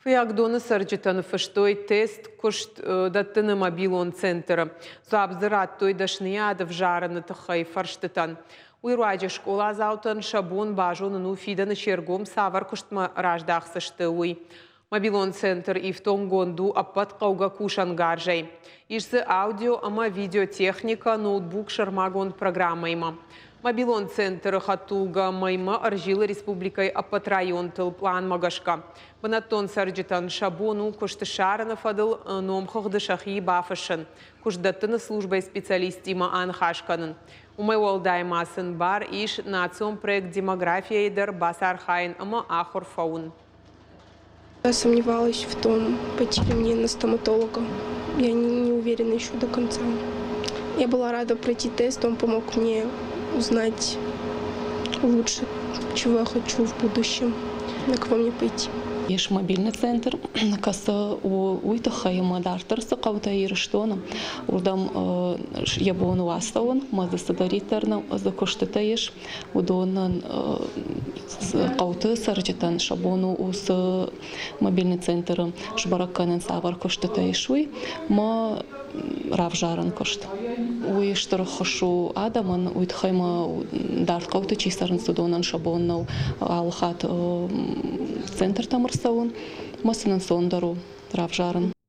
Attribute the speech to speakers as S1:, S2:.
S1: Фиагдоны сарджитаны фыштой тест кушт даттыны мобилон центра. Забзырат той дашниядов жараны тахай фарштытан. Уйруаджи школа заутан шабун бажуны ну фиданы шергом савар куштма раждахсышты уй. Мобилон центр и в том гонду аппат кауга кушан гаржай. Ишсы аудио ама видеотехника ноутбук шармагон программа има. Мобилон центр хатулга майма аржилы республикой аппат район тыл план магашка. Банаттон сарджитан шабону куштышарана фадыл номхогды шахи бафашын. Куштдаттыны службой специалистима анхашканын. Умай уалдаймасын бар иш национ проект демография идер басар хайн ама ахур фаун.
S2: Я сомневалась в том, пойти ли мне на стоматолога. Я не уверена еще до конца. Я была рада пройти тест, он помог мне узнать лучше, чего я хочу в будущем, на кого мне пойти.
S3: Есть мобильный центр, каса уйтахаема дартарса каута ирштона. Урдам ябону вастаон, маза садаритерна закоштетаеш, удонан каута сарджитан шабону ус мобильный центр шбараканен савар коштетаешуй, ма равжаран кошт. Уйштар хошу адаман уйтахаема дарт каута чистарн судонан шабоннау алхат центр тамырсаун, масынан сондару равжарын.